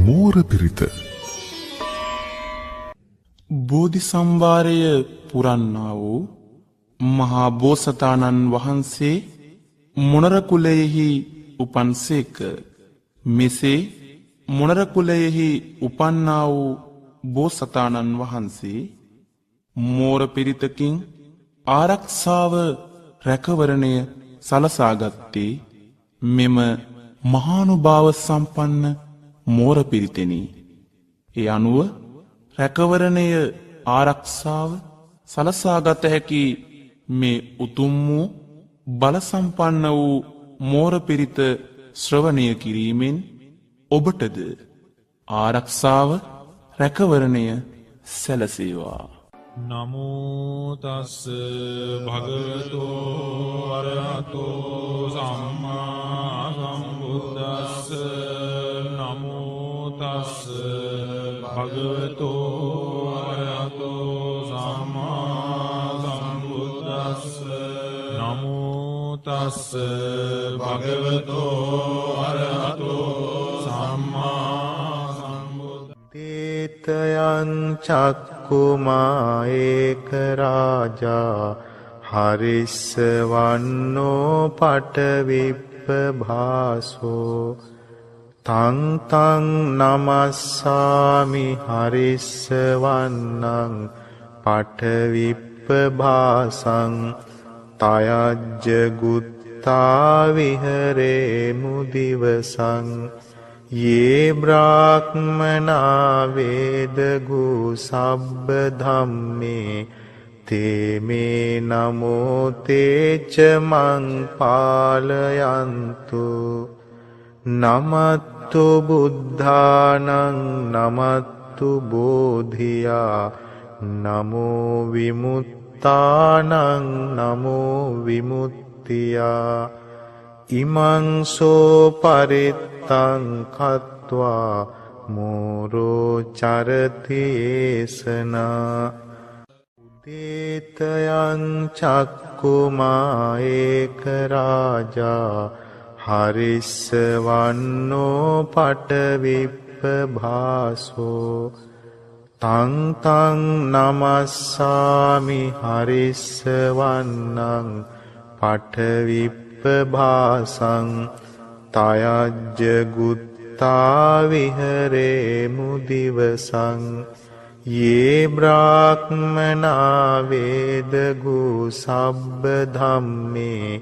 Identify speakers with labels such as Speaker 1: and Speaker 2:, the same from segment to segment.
Speaker 1: මෝර පිරිත.
Speaker 2: බෝධි සම්භාරය පුරන්නා වූ මහා බෝසතාණන් වහන්සේ මොණර කුලයෙහි උපන්සේක. මෙසේ මොණර කුලයෙහි උපන්නා වූ බෝසතාණන් වහන්සේ මෝර පිරිතකින් ආරක්ෂාව රැකවරණය සලසාගත්තේ මෙම මහානුභාව සම්පන්න මෝර පිරිතෙනි. ඒ අනුව රැකවරණය ආරක්ෂාව සලසාගත හැකි මේ උතුම් වූ බල සම්පන්න වූ මෝර පිරිත ශ්‍රවණය කිරීමෙන් ඔබටද ආරක්ෂාව රැකවරණය සැලසේවා.
Speaker 3: නමෝ තස් භගවතෝ අරහතෝ සම්මා සම්බුද්දස්ස. නමෝ තස් භගවතෝ අරහතෝ සම්මා සම්බුද්දස්ස. නමෝ තස් භගවතෝ අරහතෝ සම්මා සම්බුද්දස්ස.
Speaker 4: තයං චක්කුමා ඒක රාජා හරිස්සවන්නෝ පටවිප්පභාසෝ. තං තං නමස්සාමි හරිස්සවන්නං පටවිප්පභාසං. තයජ්ජ ගුත්තා විහරේ මුදිවසං. යේ බ්‍රාහ්මනා වේදගු සබ්බ ධම්මේ තේ මේ නමෝ තේච මං පාලයන්තු. නමත්තු බුද්ධානං නමත්තු බෝධියා නමෝ විමුත්තානං නමෝ විමුත්තියා. ඉමං සෝ පරිත්තං කତ୍වා මෝරෝ චරති ඒසනා. උදේතයං චක්කුමා ඒක රාජා හරිස්සවන්නෝ පටවිප්පභාසෝ. තං තං නමස්සාමි හරිස්සවන්නං පටවිප්පභාසං. තයජ්ජ ගුත්තා විහරේ මුදිවසං. යේ බ්‍රාහ්මනා වේදගු සබ්බ ධම්මේ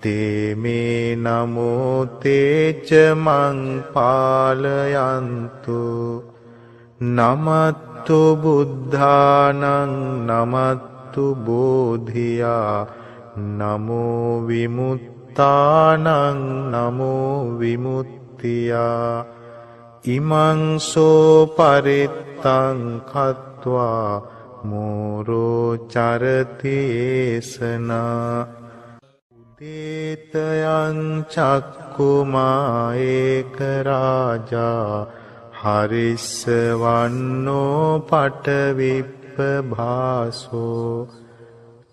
Speaker 4: තේ මේ නමෝ තේච මං පාලයන්තු. නමත්තු බුද්ධානං නමත්තු බෝධියා නමෝ විමුත්තානං නමෝ විමුත්තියා. ඉමං සෝ පරිත්තං කତ୍වා මෝරෝ චරති ඒසනා. උදේතයං චක්කුමා ඒක රාජා හරිස්සවන්නෝ පටවිප්පභාසෝ.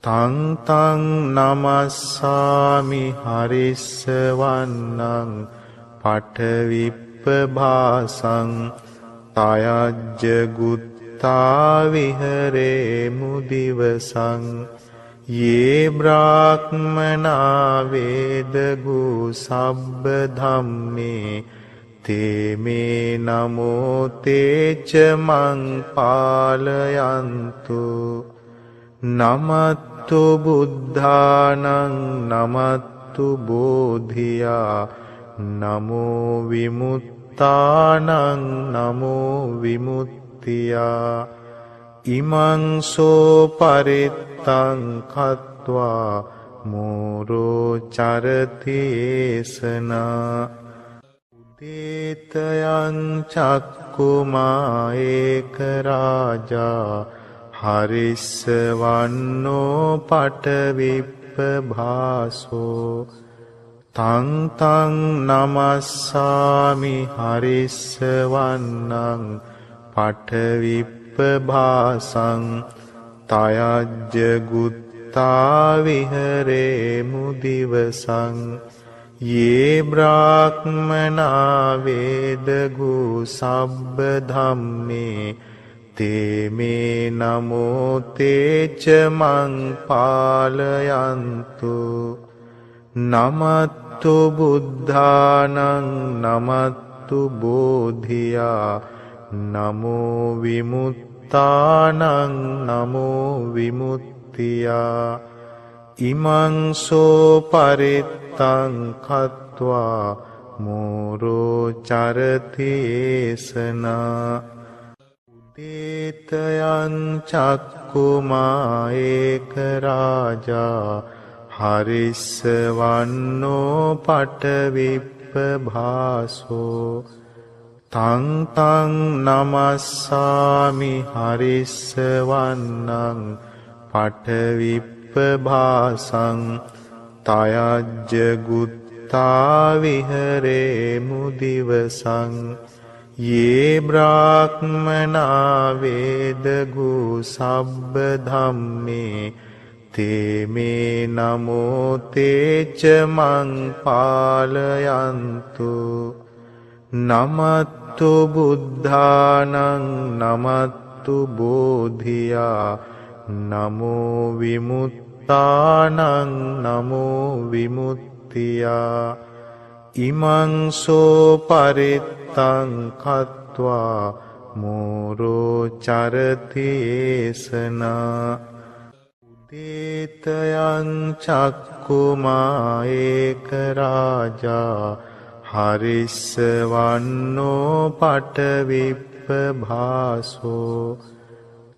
Speaker 4: තං තං නමස්සාමි හරිස්සවන්නං පටවිප්පභාසං. තයජ්ජ ගුත්තා විහරේ මුදිවසං. යේ බ්‍රාහ්මනා වේදගු සබ්බ ධම්මේ තේ මේ නමෝ තේච මං පාලයන්තු. නමත්තු බුද්ධානං නමත්තු බෝධියා නමෝ විමුත්තානං නමෝ විමුත්තියා. ඉමං සෝ පරිත්තං කତ୍වා මෝරෝ චරති ඒසනා. උදේතයං චක්කුමා ඒක රාජා හරිස්සවන්නෝ පටවිප්පභාසෝ. තං තං නමස්සාමි හරිස්සවන්නං පටවිප්පභාසං. තයජ්ජ ගුත්තා විහරේ මුදිවසං. යේ බ්‍රාහ්මනා වේදගු සබ්බ ධම්මේ තේ මේ නමෝ තේච මං පාලයන්තු නමත්තු බුද්ධානං නමත්තු බෝධියා නමෝ විමුත්තානං නමෝ විමුත්තියා ඉමං සෝ පරිත්තං කତ୍වා මෝරෝ චරති ඒසනා උදේතයං චක්කුමා ඒක රාජා හරිස්සවන්නෝ පටවිප්පභාසෝ තං තං නමස්සාමි හරිස්සවන්නං පටවිප්පභාසං තයජ්ජ ගුත්තා විහරේ මුදිවසං යේ බ්‍රාහ්මනා වේදගු සබ්බ ධම්මේ තේ මේ නමෝ තේච මං පාලයන්තු නමත්තු බුද්ධානං නමත්තු බෝධියා නමෝ විමුත්තානං නමෝ විමුත්තියා ඉමං සෝ පරිත්තං කତ୍වා මෝරෝ චරති ඒසනා උදේතයං චක්කුමා ඒක රාජා හරිස්සවන්නෝ පටවිප්පභාසෝ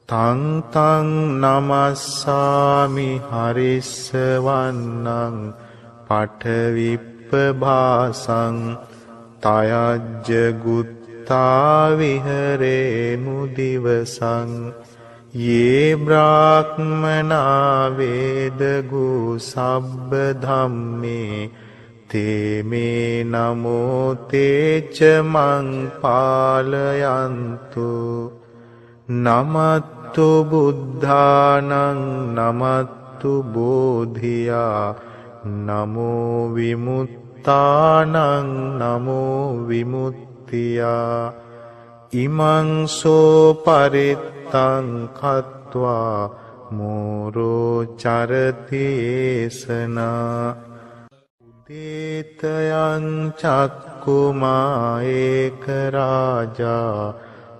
Speaker 4: තං තං නමස්සාමි හරිස්සවන්නං පටවිප්පභාසං තයජ්ජ ගුත්තා විහරේ මුදිවසං යේ බ්‍රාහ්මනා වේදගු සබ්බ ධම්මේ තේ මේ නමෝ තේච මං පාලයන්තු නමත්තු බුද්ධානං නමත්තු බෝධියා නමෝ විමුත්තානං නමෝ විමුත්තියා ඉමං සෝ පරිත්තං කତ୍වා මෝරෝ චරති ඒසනා උදේතයං චක්කුමා ඒක රාජා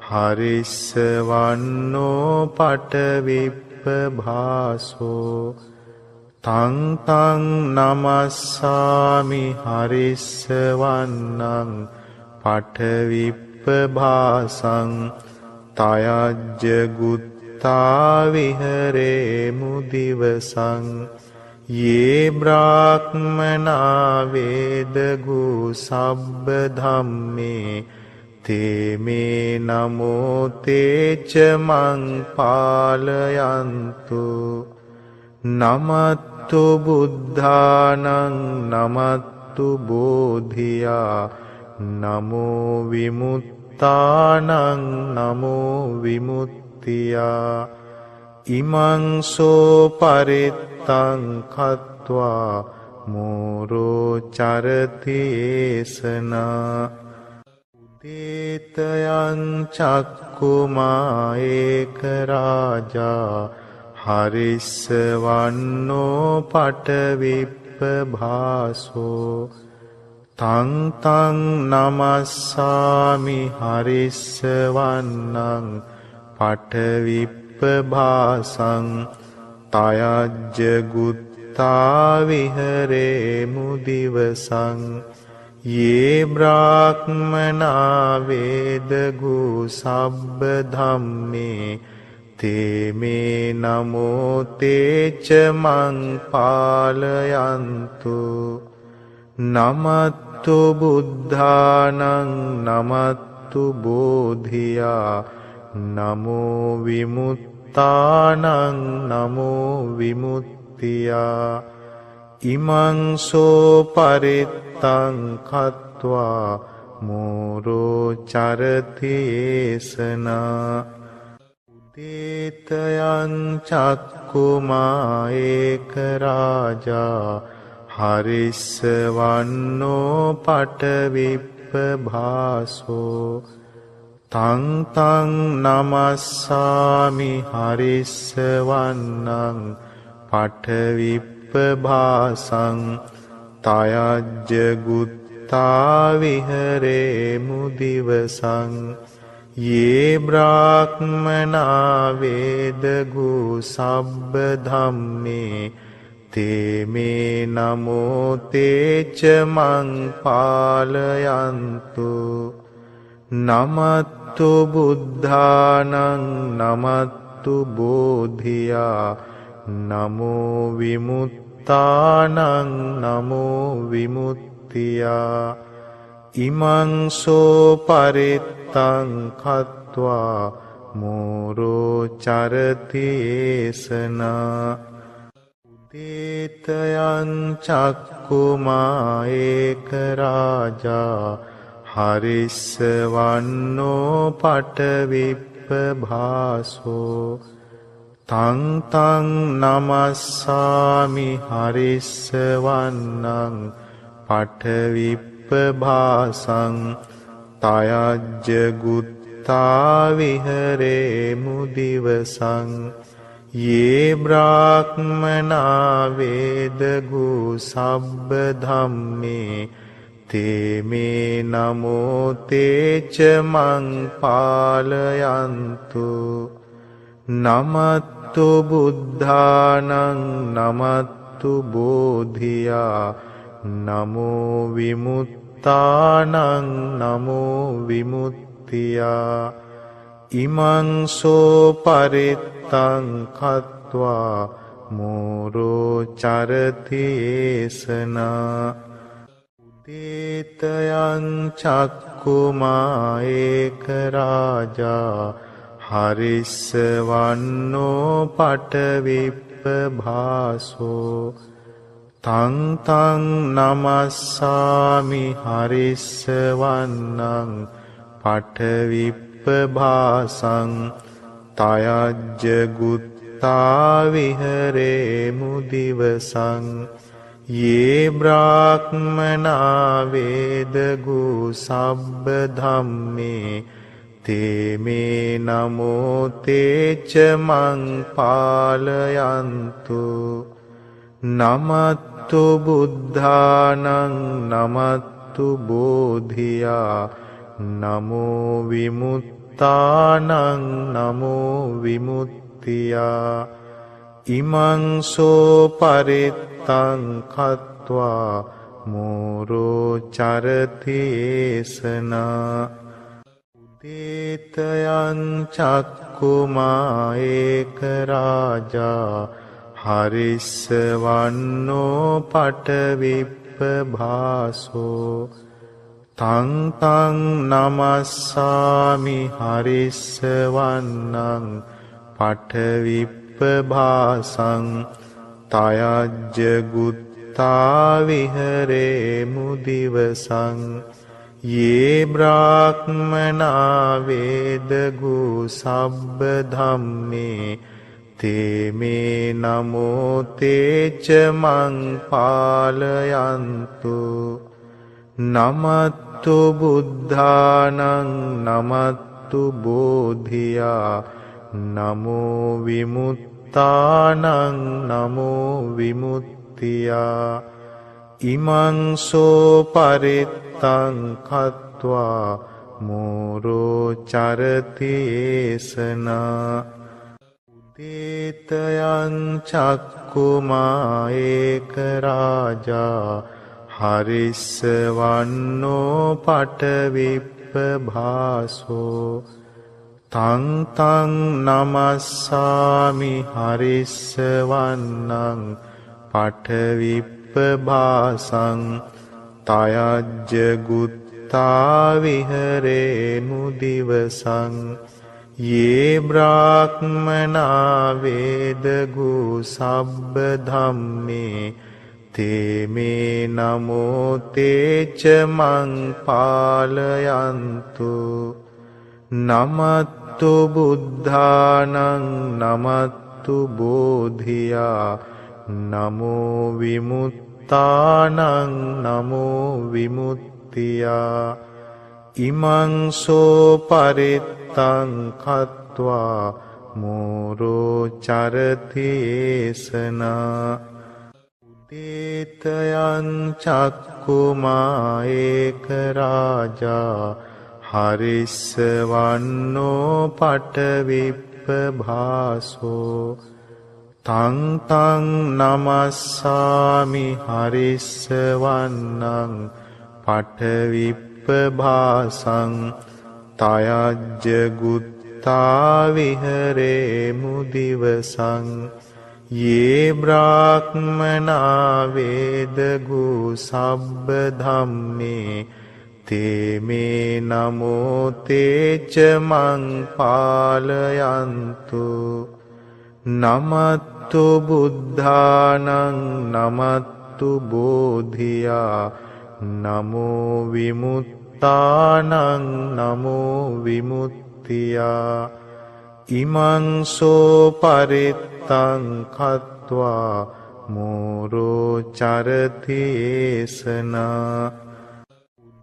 Speaker 4: හරිස්සවන්නෝ පටවිප්පභාසෝ තං තං නමස්සාමි හරිස්සවන්නං පටවිප්පභාසං තයජ්ජ ගුත්තා විහරේ මුදිවසං යේ බ්‍රාහ්මනා වේදගු සබ්බ ධම්මේ තේ මේ නමෝ තේච මං පාලයන්තු නමත්තු බුද්ධානං නමත්තු බෝධියා නමෝ විමුත්තානං නමෝ විමුත්තියා ඉමං සෝ පරිත්තං කତ୍වා මෝරෝ චරති ඒසනා උදේතයං චක්කුමා ඒක රාජා හරිස්සවන්නෝ පටවිප්පභාසෝ තං තං නමස්සාමි හරිස්සවන්නං පටවිප්පභාසං තයජ්ජ ගුත්තා විහරේ මුදිවසං යේ බ්‍රාහ්මනා වේදගු සබ්බ ධම්මේ තේ මේ නමෝ තේච මං පාලයන්තු නමත්තු බුද්ධානං නමත්තු බෝධියා නමෝ විමුත්තානං නමෝ විමුත්තියා ඉමං සෝ පරිත්තං කତ୍වා මෝරෝ චරති ඒසනා උදේතයං චක්කුමා ඒක රාජා හරිස්සවන්නෝ පටවිප්පභාසෝ තං තං නමස්සාමි හරිස්සවන්නං පටවිප්පභාසං තයජ්ජ ගුත්තා විහරේමු දිවසං යේ බ්‍රාහ්මනා වේදගු සබ්බ ධම්මේ තේ මේ නමෝ තේච මං පාලයන්තු නමත්තු බුද්ධානං නමත්තු බෝධියා නමෝ විමුත්තානං නමෝ විමුක්තියා ඉමං සෝ පරිත්තං කତ୍වා මෝරෝ චරති ඒසනා උදේතයං චක්කුමා ඒක රාජා හරිස්සවන්නෝ පටවිප්පභාසෝ තං තං නමස්සාමි හරිස්සවන්නං පටවිප්පභාසං තයජ්ජ ගුත්තා විහරේමු දිවසං යේ බ්‍රාහ්මනා වේදගු සබ්බ ධම්මේ තේ මේ නමෝ තේච මං පාලයන්තු නමත්තු බුද්ධානං නමත්තු බෝධියා නමෝ විමුත්තානං නමෝ විමුක්තියා ඉමං සෝ පරිත්තං කତ୍වා මෝරෝ චරති ඒසනා උදේතයං චක්කුමා ඒක රාජා හරිස්සවන්නෝ පටවිප්පභාසෝ තං තං නමස්සාමි හරිස්සවන්නං පටවිප්පභාසං තයජ්ජ ගුත්තා විහරේමු දිවසං යේ බ්‍රාහ්මනා වේදගු සබ්බ ධම්මේ තේ මේ නමෝ තේච මං පාලයන්තු නමත්තු බුද්ධානං නමත්තු බෝධියා නමෝ විමුත්තානං නමෝ විමුක්තියා ඉමං සෝ පරිත්තං කତ୍වා මෝරෝ චරති ඒසනා උදේතයං චක්කුමා ඒක රාජා හරිස්සවන්නෝ පටවිප්පභාසෝ තං තං නමස්සාමි හරිස්සවන්නං පටවිප්පභාසං තයජ්ජ ගුත්තා විහරේමු දිවසං යේ බ්‍රාහ්මනා වේදගු සබ්බ ධම්මේ තේ මේ නමෝ තේච මං පාලයන්තු නමත්තු බුද්ධානං නමත්තු බෝධියා නමෝ විමුත්තානං නමෝ විමුක්තියා ඉමං සෝ පරිත්තං කତ୍වා මෝරෝ චරති ඒසනා උදේතයං චක්කුමා ඒක රාජා හරිස්සවන්නෝ පටවිප්පභාසෝ තං තං නමස්සාමි හරිස්සවන්නං පටවිප්පභාසං තයජ්ජ ගුත්තා විහරේමු දිවසං යේ බ්‍රාහ්මනා වේදගු සබ්බ ධම්මේ තේ මේ නමෝ තේච මං පාලයන්තු නමත්තු බුද්ධානං නමත්තු බෝධියා නමෝ විමුක්ති විමුත්තානං නමෝ විමුත්තියා ඉමංසෝ පරිත්තං කତ୍වා මෝරෝ චරතියේසනා උදේතයං චක්කුමා ඒක රාජා හරිස්සවන්නෝ පටවිප්පභාසෝ තං තං නමස්සාමි හරිස්සවන්නං පටවිප්පභාසං තයජ්ජ ගුත්තා විහරේමු දිවසං යේ බ්‍රාහ්මනා වේදගු සබ්බ ධම්මේ තේ මේ නමෝ තේච මං පාලයන්තු නමත්තු බුද්ධානං නමත්තු බෝධියා නමෝ විමුත්තානං නමෝ විමුත්තියා ඉමංසෝ පරිත්තං කତ୍වා මෝරෝ චරතියේසනා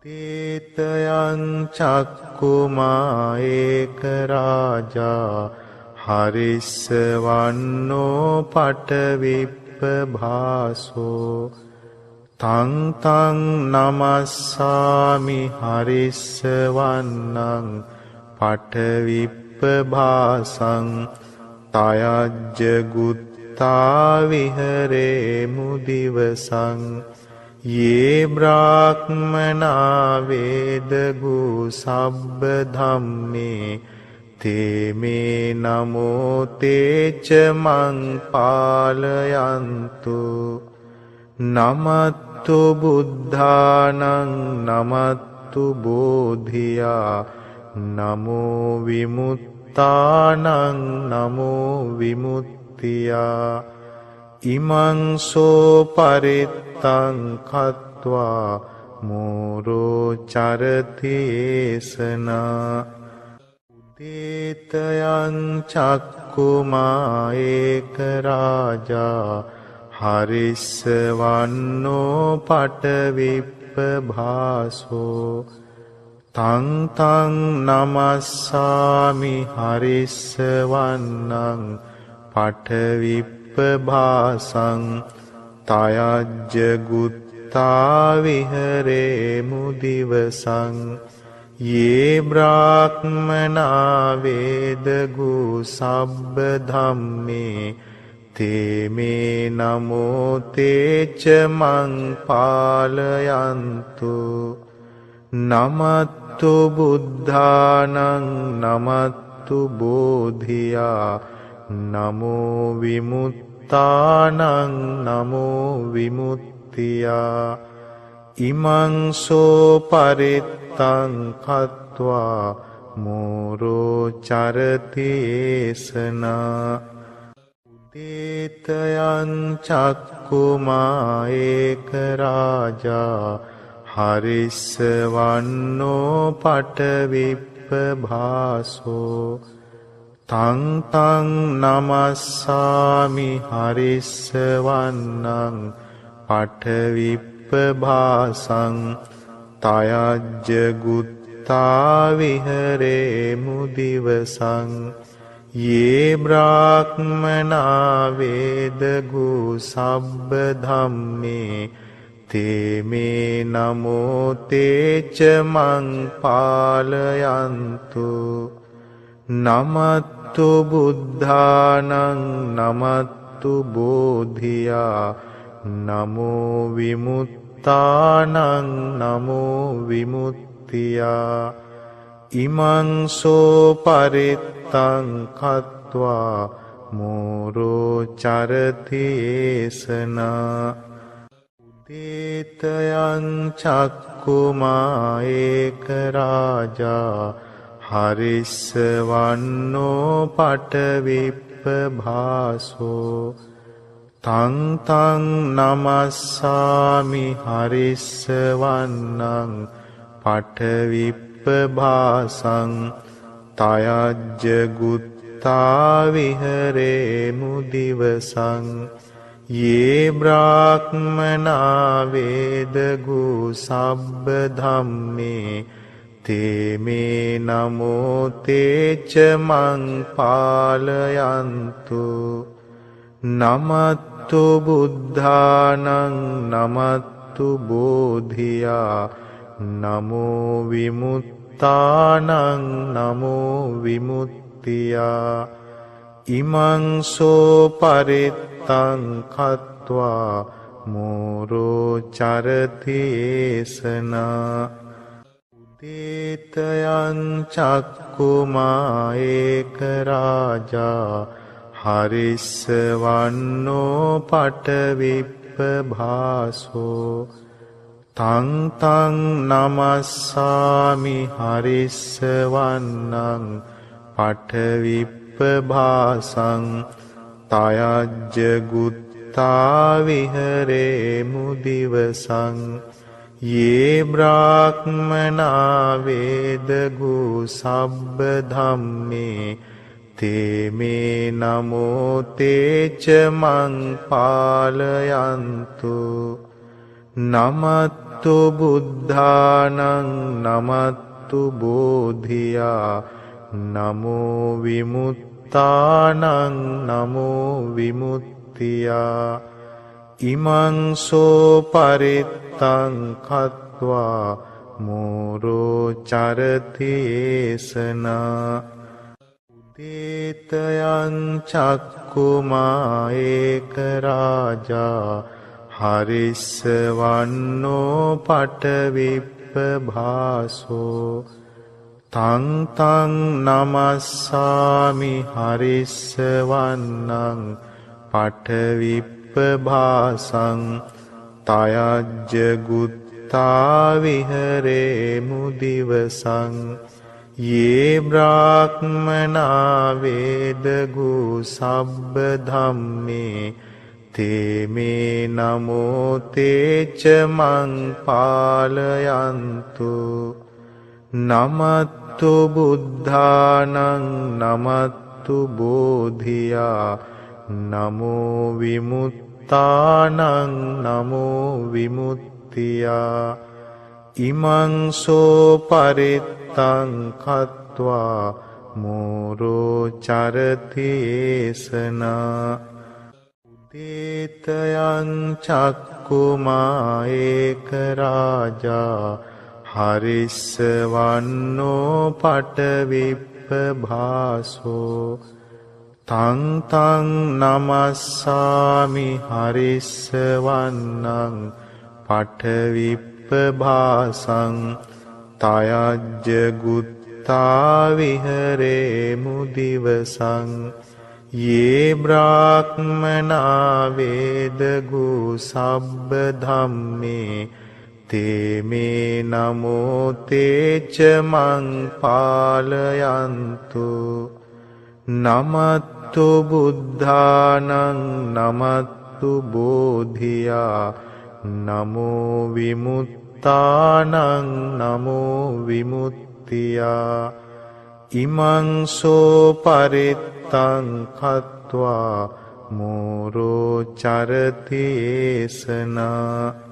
Speaker 4: උදේතයං චක්කුමා ඒක රාජා හරිස්සවන්නෝ පටවිප්පභාසෝ තං තං නමස්සාමි හරිස්සවන්නං පටවිප්පභාසං තයජ්ජ ගුත්තා විහරේමු දිවසං යේ බ්‍රාහ්මනා වේදගු සබ්බ ධම්මේ තේ මේ නමෝ තේච මං පාලයන්තු නමත්තු බුද්ධානං නමත්තු බෝධියා නමෝ විමුත්තානං නමෝ විමුත්තියා ඉමංසෝ පරිත්තං කତ୍වා මෝරෝ චරතියේසනා උදේතයං චක්කුමා ඒක රාජා හරිස්සවන්නෝ පටවිප්පභාසෝ තං තං නමස්සාමි හරිස්සවන්නං පටවිප්පභාසං තයජ්ජ ගුත්තා විහරේමු දිවසං යේ බ්‍රාහ්මනා වේදගු සබ්බ ධම්මේ තේ මේ නමෝ තේච මං පාලයන්තු නමත්තු බුද්ධානං නමත්තු බෝධියා නමෝ විමුත්තානං නමෝ විමුත්තියා ඉමංසෝ පරිත්තං කତ୍වා මෝරෝ චරතියේසනා උදේතයං චක්කුමා ඒක රාජා හරිස්සවන්නෝ පටවිප්පභාසෝ තං තං නමස්සාමි හරිස්සවන්නං පටවිප්පභාසං තයජ්ජ ගුත්තා විහරේමු දිවසං යේ බ්‍රාහ්මනා වේදගු සබ්බ ධම්මේ තේ මේ නමෝ තේච මං පාලයන්තු නමත්තු බුද්ධානං නමත්තු බෝධියා නමෝ විමුත්තානං නමෝ විමුත්තියා ඉමංසෝ පරිත්තං කତ୍වා මෝරෝ චරතියේසනා උදේතයං චක්කුමා ඒක රාජා හරිස්සවන්නෝ පටවිප්පභාසෝ තං තං නමස්සාමි හරිස්සවන්නං පටවිප්පභාසං තයජ්ජ ගුත්තා විහරේමු දිවසං යේ බ්‍රාහ්මනා වේදගු සබ්බ ධම්මේ තේ මේ නමෝ තේච මං පාලයන්තු නමත්තු බුද්ධානං නමත්තු බෝධියා නමෝ විමුත්තානං නමෝ විමුක්තියා ඉමං සෝ පරිත්තං කତ୍වා මෝරෝ චරති ඒසනා උදේතයං චක්කුමා ඒක රාජා හරිස්සවන්නෝ පටවිප්පභාසෝ තං තං නමස්සාමි හරිස්සවන්නං පටවිප්පභාසං තයජ්ජ ගුත්තා විහරේ මුදිවසං යේ බ්‍රාහ්මනා වේදගු සබ්බ ධම්මේ තේ මේ නමෝ තේච මං පාලයන්තු නමත්තු බුද්ධානං නමත්තු බෝධියා නමෝ විමුත්තානං නමෝ විමුක්තියා ඉමං සෝ පරිත්තං කତ୍වා මෝරෝ චරති ඒසනා උදේතයං චක්කුමා ඒක රාජා හරිස්සවන්නෝ පටවිප්පභාසෝ තං තං නමස්සාමි හරිස්සවන්නං පටවිප්පභාසං තයජ්ජ ගුත්තා විහරේ මුදිවසං යේ බ්‍රාහ්මනා වේදගු සබ්බ ධම්මේ තේ මේ නමෝ තේච මං පාලයන්තු නමත්තු බුද්ධානං නමත්තු බෝධියා නමෝ විමුත්තානං නමෝ විමුක්තියා ඉමං සෝ පරිත්තං කତ୍වා මෝරෝ චරති ඒසනා උදේතයං චක්කුමා ඒක රාජා හරිස්සවන්නෝ පටවිප්පභාසෝ තං තං නමස්සාමි හරිස්සවන්නං පටවිප්පභාසං තයජ්ජ ගුත්තා විහරේ මුදිවසං යේ බ්‍රාහ්මනා වේදගු සබ්බ ධම්මේ තේ මේ නමෝ තේච මං පාලයන්තු නමත්තු බුද්ධානං නමත්තු බෝධියා නමෝ විමුත්තානං නමෝ විමුක්තියා ඉමං සෝ පරිත්තං කତ୍වා මෝරෝ චරති ඒසනා